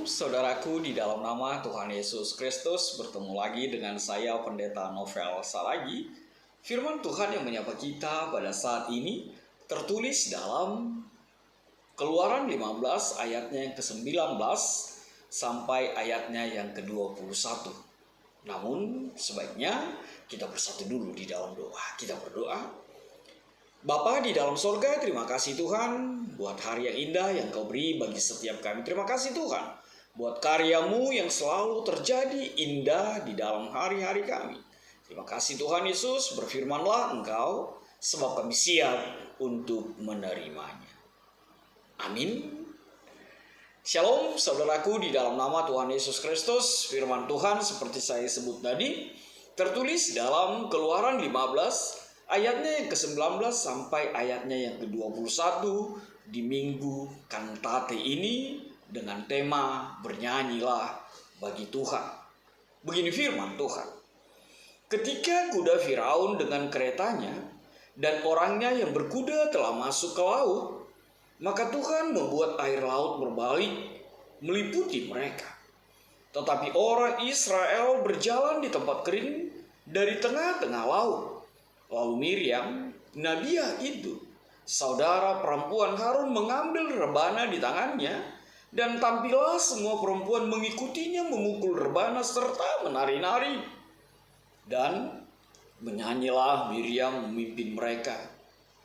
Saudaraku, di dalam nama Tuhan Yesus Kristus, bertemu lagi dengan saya Pendeta Novel Salagi. Firman Tuhan yang menyapa kita pada saat ini tertulis dalam Keluaran 15 ayatnya yang ke-19 sampai ayatnya yang ke-21. Namun sebaiknya kita bersatu dulu di dalam doa. Kita berdoa. Bapa di dalam sorga, terima kasih Tuhan buat hari yang indah yang Kau beri bagi setiap kami. Terima kasih Tuhan buat karya-Mu yang selalu terjadi indah di dalam hari-hari kami. Terima kasih Tuhan Yesus, berfirmanlah Engkau sebab kami siap untuk menerimanya. Amin. Shalom saudaraku, di dalam nama Tuhan Yesus Kristus. Firman Tuhan seperti saya sebut tadi tertulis dalam Keluaran 15 ayatnya yang ke-19 sampai ayatnya yang ke-21 di minggu kantate ini dengan tema bernyanyilah bagi Tuhan. Begini firman Tuhan. Ketika kuda Firaun dengan keretanya dan orangnya yang berkuda telah masuk ke laut, maka Tuhan membuat air laut berbalik meliputi mereka. Tetapi orang Israel berjalan di tempat kering dari tengah-tengah laut. Lalu Miriam, Nabiah itu, saudara perempuan Harun, mengambil rebana di tangannya, dan tampillah semua perempuan mengikutinya memukul rebana serta menari-nari. Dan menyanyilah Miriam memimpin mereka.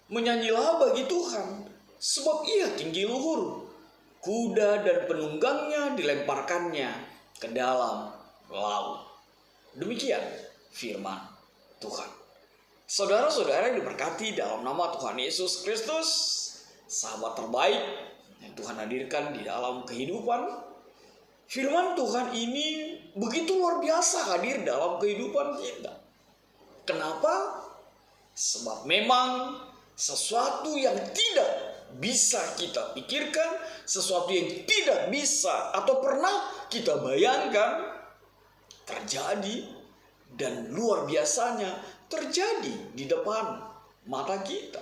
Menyanyilah bagi Tuhan, sebab ia tinggi luhur. Kuda dan penunggangnya dilemparkannya ke dalam laut. Demikian firman Tuhan. Saudara-saudara yang diberkati dalam nama Tuhan Yesus Kristus, sahabat terbaik yang Tuhan hadirkan di dalam kehidupan, firman Tuhan ini begitu luar biasa hadir dalam kehidupan kita. Kenapa? Sebab memang sesuatu yang tidak bisa kita pikirkan, sesuatu yang tidak bisa atau pernah kita bayangkan terjadi, dan luar biasanya terjadi di depan mata kita.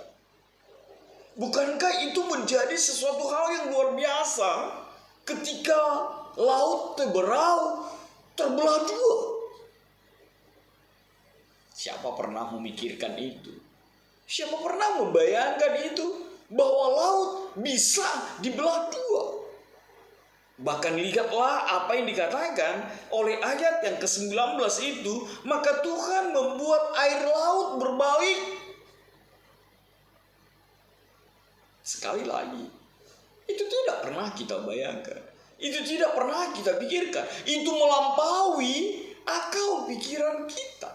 Bukankah itu menjadi sesuatu hal yang luar biasa ketika laut Teberau terbelah dua? Siapa pernah memikirkan itu? Siapa pernah membayangkan itu? Bahwa laut bisa dibelah dua? Bahkan lihatlah apa yang dikatakan oleh ayat yang ke-19 itu, maka Tuhan membuat air laut berbalik. Sekali lagi, itu tidak pernah kita bayangkan. Itu tidak pernah kita pikirkan. Itu melampaui akal pikiran kita.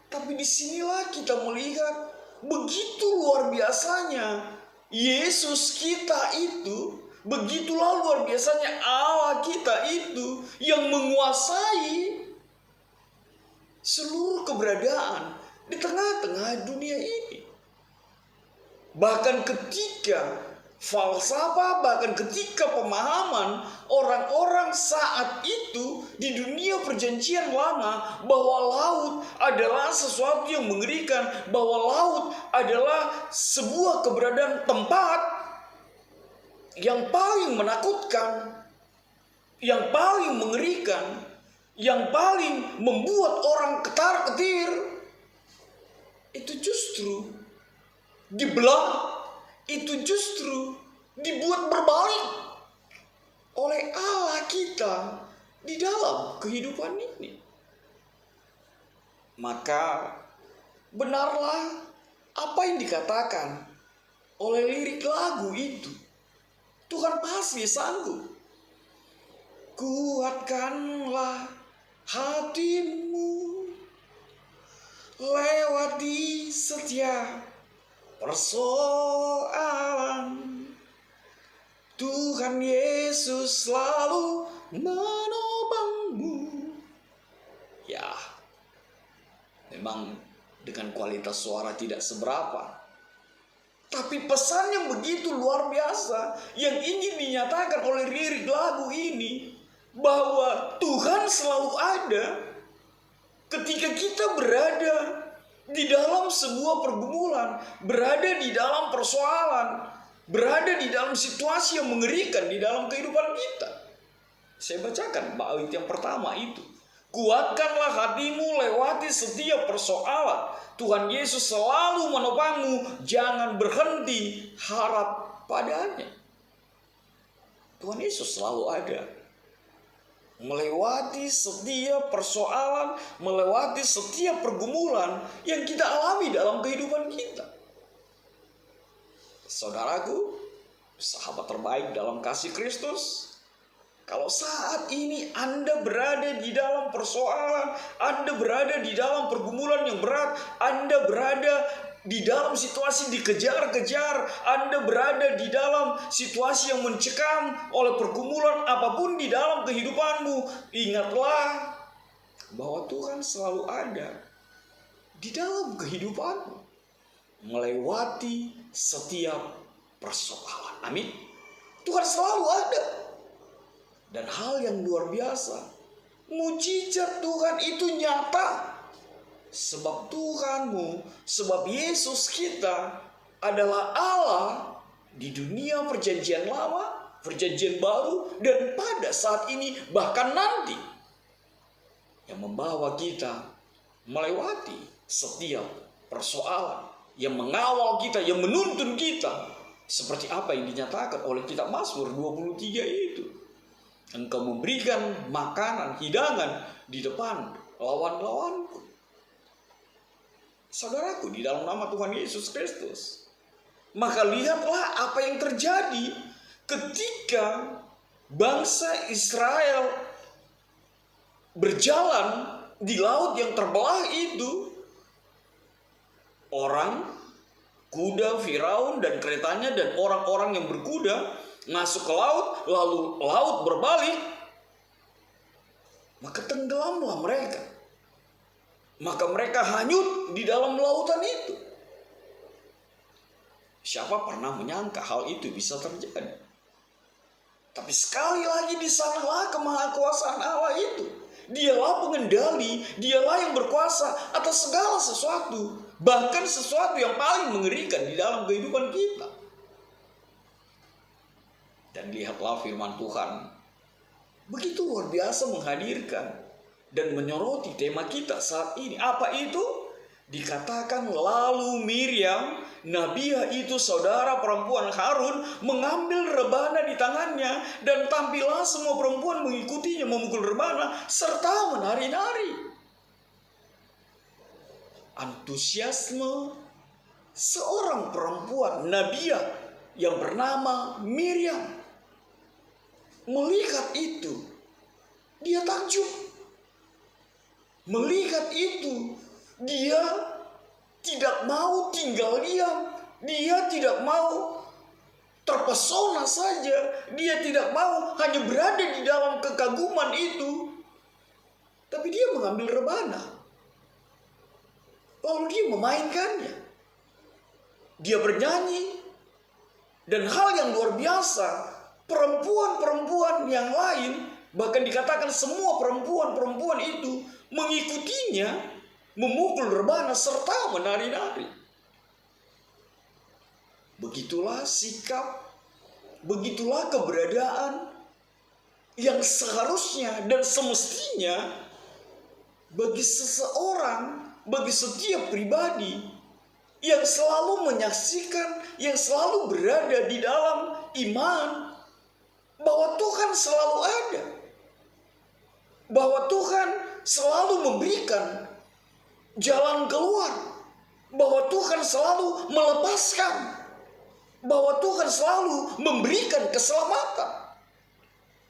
Tapi disinilah kita melihat begitu luar biasanya Yesus kita itu, begitulah luar biasanya Allah kita itu yang menguasai seluruh keberadaan di tengah-tengah dunia ini. Bahkan ketika falsafah, bahkan ketika pemahaman orang-orang saat itu di dunia perjanjian lama bahwa laut adalah sesuatu yang mengerikan, bahwa laut adalah sebuah keberadaan tempat yang paling menakutkan, yang paling mengerikan, yang paling membuat orang ketar-ketir, itu justru dibelah, itu justru dibuat berbalik oleh Allah kita di dalam kehidupan ini. Maka benarlah apa yang dikatakan oleh lirik lagu itu. Tuhan pasti sanggup. Kuatkanlah hatimu lewati setiap persoalan. Tuhan Yesus selalu menopangmu. Ya, memang dengan kualitas suara tidak seberapa, tapi pesan yang begitu luar biasa yang ingin dinyatakan oleh lirik lagu ini, bahwa Tuhan selalu ada ketika kita berada di dalam sebuah pergumulan, berada di dalam persoalan, berada di dalam situasi yang mengerikan di dalam kehidupan kita. Saya bacakan bait yang pertama itu. Kuatkanlah hatimu lewati setiap persoalan. Tuhan Yesus selalu menopangmu, jangan berhenti harap padanya. Tuhan Yesus selalu ada. Melewati setiap persoalan, melewati setiap pergumulan yang kita alami dalam kehidupan kita. Saudaraku, sahabat terbaik dalam kasih Kristus, kalau saat ini Anda berada di dalam persoalan, Anda berada di dalam pergumulan yang berat, Anda berada di dalam situasi dikejar-kejar, Anda berada di dalam situasi yang mencekam oleh pergumulan apapun di dalam kehidupanmu, ingatlah bahwa Tuhan selalu ada di dalam kehidupanmu, melewati setiap persoalan. Amin. Tuhan selalu ada. Dan hal yang luar biasa, mujizat Tuhan itu nyata. Sebab Tuhanmu, sebab Yesus kita adalah Allah di dunia perjanjian lama, perjanjian baru, dan pada saat ini bahkan nanti, yang membawa kita melewati setiap persoalan, yang mengawal kita, yang menuntun kita, seperti apa yang dinyatakan oleh kitab Mazmur 23 itu. Engkau memberikan makanan, hidangan di depan lawan-lawanku. Saudaraku, di dalam nama Tuhan Yesus Kristus, maka lihatlah apa yang terjadi ketika bangsa Israel berjalan di laut yang terbelah itu. Orang, kuda Firaun dan keretanya dan orang-orang yang berkuda masuk ke laut, lalu laut berbalik, maka tenggelamlah mereka. Maka mereka hanyut di dalam lautan itu. Siapa pernah menyangka hal itu bisa terjadi? Tapi sekali lagi di sanalah kemahakuasaan Allah itu. Dialah pengendali, dialah yang berkuasa atas segala sesuatu. Bahkan sesuatu yang paling mengerikan di dalam kehidupan kita. Dan lihatlah firman Tuhan begitu luar biasa menghadirkan dan menyoroti tema kita saat ini. Apa itu? Dikatakan lalu Miriam, Nabiah itu saudara perempuan Harun, mengambil rebana di tangannya, dan tampillah semua perempuan mengikutinya memukul rebana serta menari-nari. Antusiasme seorang perempuan Nabiah yang bernama Miriam. Melihat itu, dia takjub. Melihat itu, dia tidak mau tinggal diam. Dia tidak mau terpesona saja. Dia tidak mau hanya berada di dalam kekaguman itu. Tapi dia mengambil rebana. Lalu dia memainkannya. Dia bernyanyi. Dan hal yang luar biasa, perempuan-perempuan yang lain, bahkan dikatakan semua perempuan-perempuan itu mengikutinya, memukul rebana serta menari-nari. Begitulah sikap, begitulah keberadaan yang seharusnya dan semestinya bagi seseorang, bagi setiap pribadi yang selalu menyaksikan, yang selalu berada di dalam iman, bahwa Tuhan selalu ada, bahwa Tuhan selalu memberikan jalan keluar, bahwa Tuhan selalu melepaskan, bahwa Tuhan selalu memberikan keselamatan,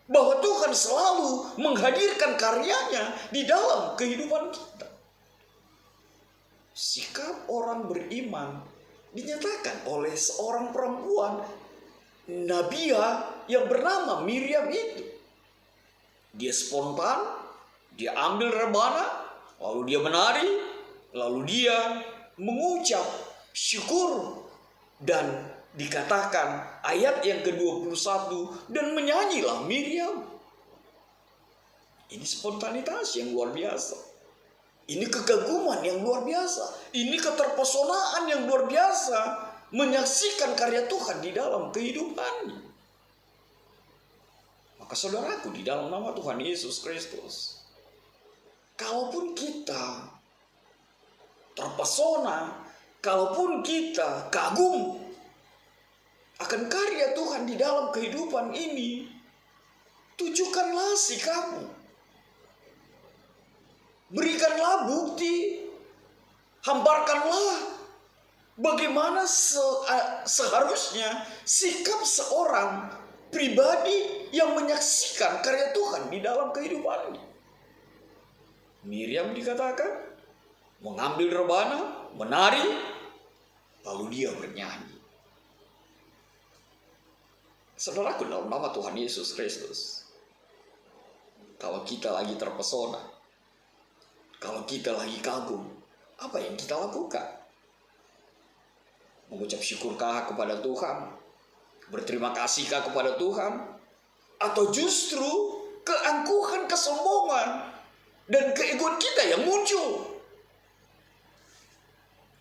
bahwa Tuhan selalu menghadirkan karyanya di dalam kehidupan kita. Sikap orang beriman dinyatakan oleh seorang perempuan Nabiah yang bernama Miriam itu. Dia spontan, dia ambil rebana, lalu dia menari, lalu dia mengucap syukur, dan dikatakan ayat yang ke-21, dan menyanyilah Miriam. Ini spontanitas yang luar biasa. Ini kekaguman yang luar biasa. Ini keterpesonaan yang luar biasa menyaksikan karya Tuhan di dalam kehidupannya. Maka saudaraku, di dalam nama Tuhan Yesus Kristus, kalaupun kita terpesona, kalaupun kita kagum akan karya Tuhan di dalam kehidupan ini, tunjukkanlah sikapmu. Berikanlah bukti, hamparkanlah bagaimana seharusnya sikap seorang pribadi yang menyaksikan karya Tuhan di dalam kehidupannya. Miriam dikatakan mengambil rebana, menari, lalu dia bernyanyi. Saudaraku, dalam nama Tuhan Yesus Kristus, kalau kita lagi terpesona, kalau kita lagi kagum, apa yang kita lakukan? Mengucap syukurkah kepada Tuhan? Berterima kasihkah kepada Tuhan? Atau justru keangkuhan, kesombongan, dan keegoan kita yang muncul?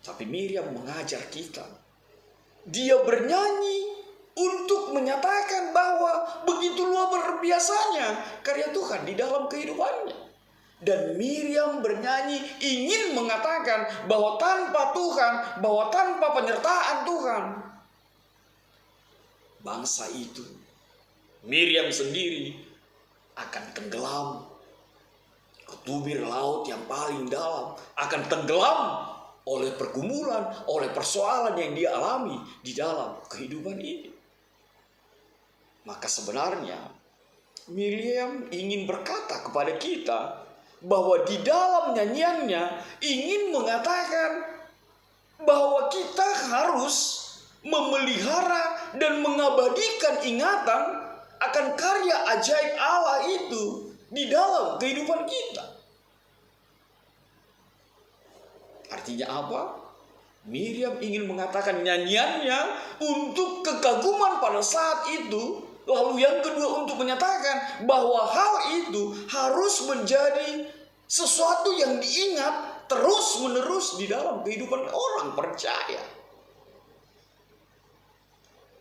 Tapi Miriam mengajar kita. Dia bernyanyi untuk menyatakan bahwa begitu luar biasanya karya Tuhan di dalam kehidupannya. Dan Miriam bernyanyi ingin mengatakan bahwa tanpa Tuhan, bahwa tanpa penyertaan Tuhan, bangsa itu, Miriam sendiri, akan tenggelam ke tubir laut yang paling dalam, akan tenggelam oleh pergumulan, oleh persoalan yang dia alami di dalam kehidupan ini. Maka sebenarnya Miriam ingin berkata kepada kita bahwa di dalam nyanyiannya ingin mengatakan bahwa kita harus memelihara dan mengabadikan ingatan akan karya ajaib Allah itu di dalam kehidupan kita. Artinya apa? Miriam ingin mengatakan nyanyiannya untuk kekaguman pada saat itu. Lalu yang kedua untuk menyatakan bahwa hal itu harus menjadi sesuatu yang diingat terus-menerus di dalam kehidupan orang percaya.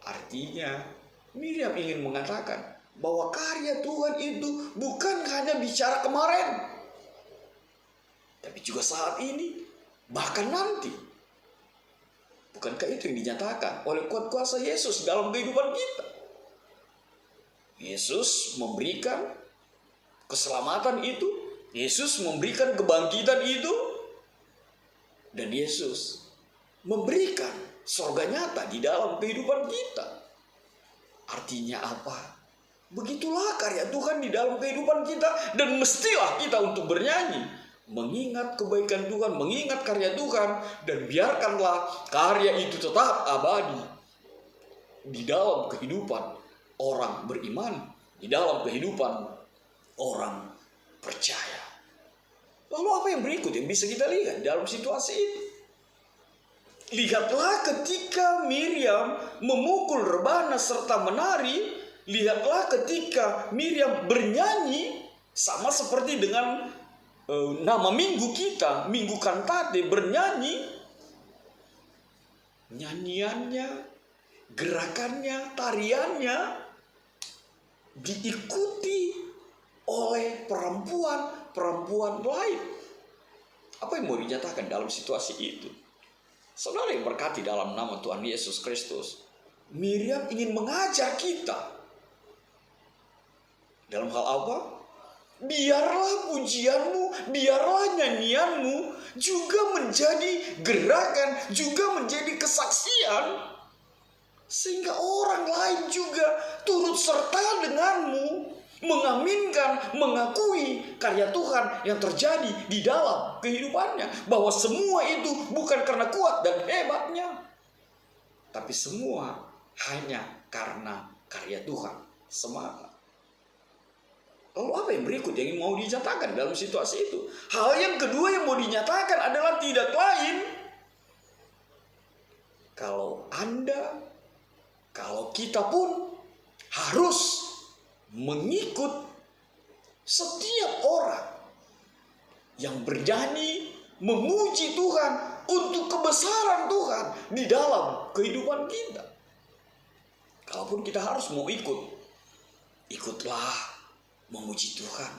Artinya Miriam ingin mengatakan bahwa karya Tuhan itu bukan hanya bicara kemarin, tapi juga saat ini, bahkan nanti. Bukankah itu yang dinyatakan oleh kuat kuasa Yesus dalam kehidupan kita? Yesus memberikan keselamatan itu, Yesus memberikan kebangkitan itu, dan Yesus memberikan surga nyata di dalam kehidupan kita. Artinya apa? Begitulah karya Tuhan di dalam kehidupan kita, dan mestilah kita untuk bernyanyi, mengingat kebaikan Tuhan, mengingat karya Tuhan, dan biarkanlah karya itu tetap abadi di dalam kehidupan orang beriman, di dalam kehidupan orang percaya. Lalu apa yang berikut yang bisa kita lihat dalam situasi itu? Lihatlah ketika Miriam memukul rebana serta menari. Lihatlah ketika Miriam bernyanyi, sama seperti dengan nama minggu kita, Minggu Kantate, bernyanyi. Nyanyiannya, gerakannya, tariannya diikuti oleh perempuan lain. Apa yang mau dinyatakan dalam situasi itu? Saudara yang berkati dalam nama Tuhan Yesus Kristus, Miriam ingin mengajar kita dalam hal apa? Biarlah pujianmu, biarlah nyanyianmu juga menjadi gerakan, juga menjadi kesaksian, sehingga orang lain juga turut serta denganmu mengaminkan, mengakui karya Tuhan yang terjadi di dalam kehidupannya. Bahwa semua itu bukan karena kuat dan hebatnya, tapi semua hanya karena karya Tuhan semata. Lalu apa yang berikut yang mau dinyatakan dalam situasi itu? Hal yang kedua yang mau dinyatakan adalah tidak lain, kalau kita pun harus mengikut setiap orang yang bernyanyi memuji Tuhan untuk kebesaran Tuhan di dalam kehidupan kita. Kalaupun kita harus mau ikutlah memuji Tuhan.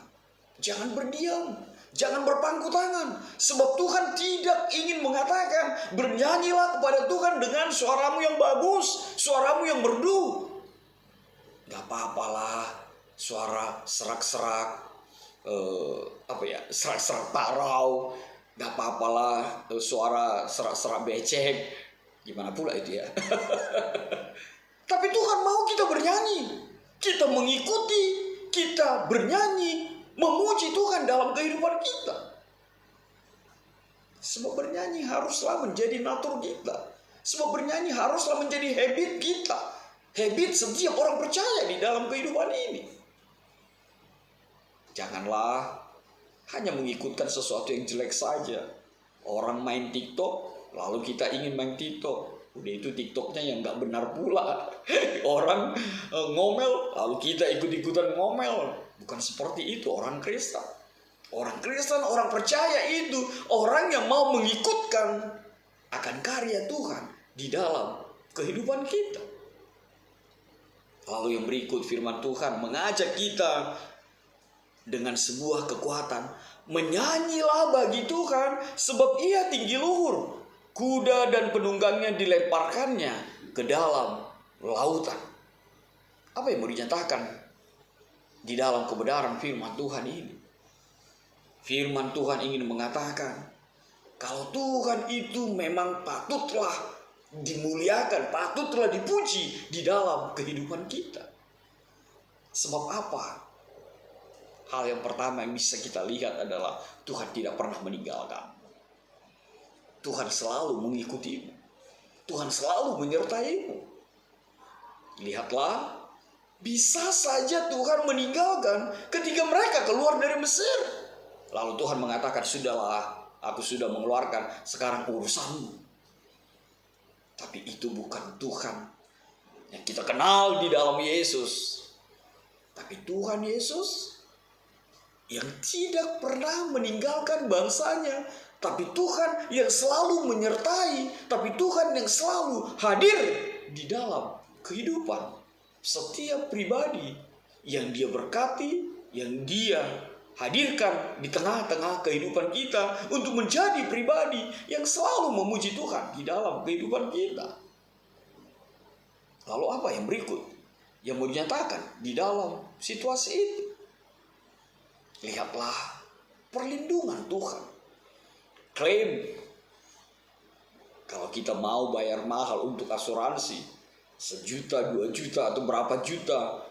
Jangan berdiam, jangan berpangku tangan. Sebab Tuhan tidak ingin mengatakan bernyanyilah kepada Tuhan dengan suaramu yang bagus, suaramu yang merdu. Gak apa-apalah suara serak-serak, serak-serak parau. Gak apa-apalah suara serak-serak becek. Gimana pula itu ya. Tapi Tuhan mau kita bernyanyi, kita mengikuti, kita bernyanyi, memuji Tuhan dalam kehidupan kita. Sebab bernyanyi haruslah menjadi natur kita. Sebab bernyanyi haruslah menjadi habit kita. Habit setiap orang percaya di dalam kehidupan ini. Janganlah hanya mengikutkan sesuatu yang jelek saja. Orang main TikTok, lalu kita ingin main TikTok. Udah itu TikToknya yang gak benar pula. Orang ngomel, lalu kita ikut-ikutan ngomel. Bukan seperti itu orang Kristen. Orang Kristen, orang percaya itu orang yang mau mengikutkan akan karya Tuhan di dalam kehidupan kita. Lalu yang berikut firman Tuhan mengajak kita dengan sebuah kekuatan. Menyanyilah bagi Tuhan sebab ia tinggi luhur. Kuda dan penunggangnya dilemparkannya ke dalam lautan. Apa yang mau dinyatakan di dalam kebenaran firman Tuhan ini? Firman Tuhan ingin mengatakan, kalau Tuhan itu memang patutlah dimuliakan, patutlah dipuji di dalam kehidupan kita. Sebab apa? Hal yang pertama yang bisa kita lihat adalah Tuhan tidak pernah meninggalkan. Tuhan selalu mengikutimu. Tuhan selalu menyertaimu. Lihatlah, bisa saja Tuhan meninggalkan ketika mereka keluar dari Mesir. Lalu Tuhan mengatakan, sudahlah, aku sudah mengeluarkan, sekarang urusanmu. Tapi itu bukan Tuhan yang kita kenal di dalam Yesus. Tapi Tuhan Yesus yang tidak pernah meninggalkan bangsanya. Tapi Tuhan yang selalu menyertai. Tapi Tuhan yang selalu hadir di dalam kehidupan setiap pribadi yang dia berkati, yang dia hadirkan di tengah-tengah kehidupan kita untuk menjadi pribadi yang selalu memuji Tuhan di dalam kehidupan kita. Lalu apa yang berikut yang mau dinyatakan di dalam situasi itu? Lihatlah perlindungan Tuhan. Klaim. Kalau kita mau bayar mahal untuk asuransi 1 juta, 2 juta atau berapa juta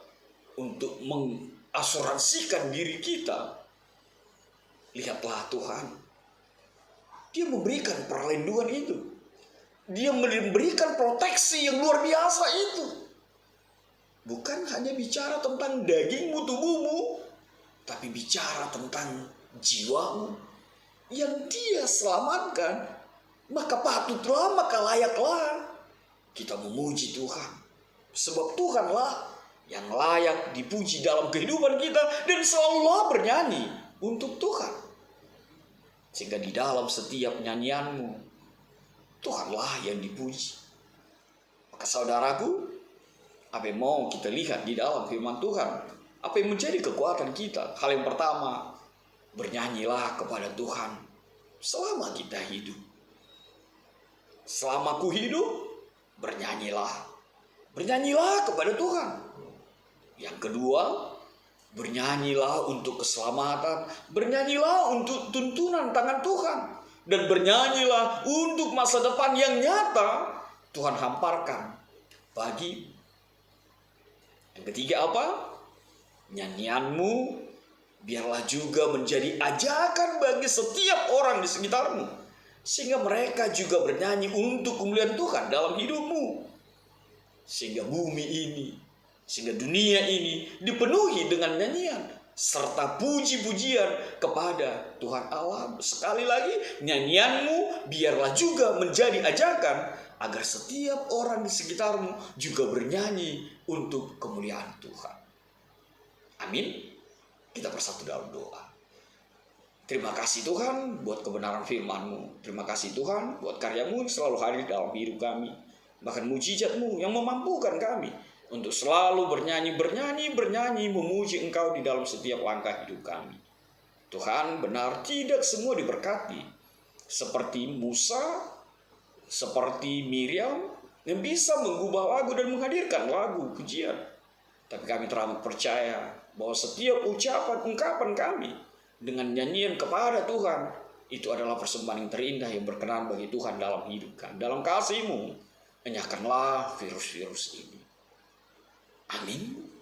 untuk mengasuransikan diri kita, lihatlah Tuhan. Dia memberikan perlindungan itu. Dia memberikan proteksi yang luar biasa itu. Bukan hanya bicara tentang dagingmu, tubuhmu, tapi bicara tentang jiwamu yang dia selamatkan. Maka patutlah, maka layaklah kita memuji Tuhan. Sebab Tuhanlah yang layak dipuji dalam kehidupan kita, dan selalulah bernyanyi untuk Tuhan. Sehingga di dalam setiap nyanyianmu, Tuhanlah yang dipuji. Maka saudaraku, apa yang mau kita lihat di dalam firman Tuhan? Apa yang menjadi kekuatan kita? Hal yang pertama, bernyanyilah kepada Tuhan selama kita hidup. Selama ku hidup, bernyanyilah. Bernyanyilah kepada Tuhan. Yang kedua, bernyanyilah untuk keselamatan. Bernyanyilah untuk tuntunan tangan Tuhan. Dan bernyanyilah untuk masa depan yang nyata Tuhan hamparkan bagi. Yang ketiga apa? Nyanyianmu biarlah juga menjadi ajakan bagi setiap orang di sekitarmu, sehingga mereka juga bernyanyi untuk kemuliaan Tuhan dalam hidupmu. Sehingga bumi ini, sehingga dunia ini dipenuhi dengan nyanyian serta puji-pujian kepada Tuhan Allah. Sekali lagi, nyanyianmu biarlah juga menjadi ajakan agar setiap orang di sekitarmu juga bernyanyi untuk kemuliaan Tuhan. Amin. Kita bersatu dalam doa. Terima kasih Tuhan buat kebenaran firman-Mu. Terima kasih Tuhan buat karya-Mu yang selalu hadir dalam hidup kami. Bahkan mujizat-Mu yang memampukan kami untuk selalu bernyanyi, memuji Engkau di dalam setiap langkah hidup kami. Tuhan, benar tidak semua diberkati. Seperti Musa, seperti Miriam, yang bisa mengubah lagu dan menghadirkan lagu pujian. Tapi kami teramat percaya bahwa setiap ungkapan kami dengan nyanyian kepada Tuhan, itu adalah persembahan yang terindah yang berkenan bagi Tuhan dalam hidup kami. Dalam kasih-Mu, enyahkanlah virus-virus ini. Amin.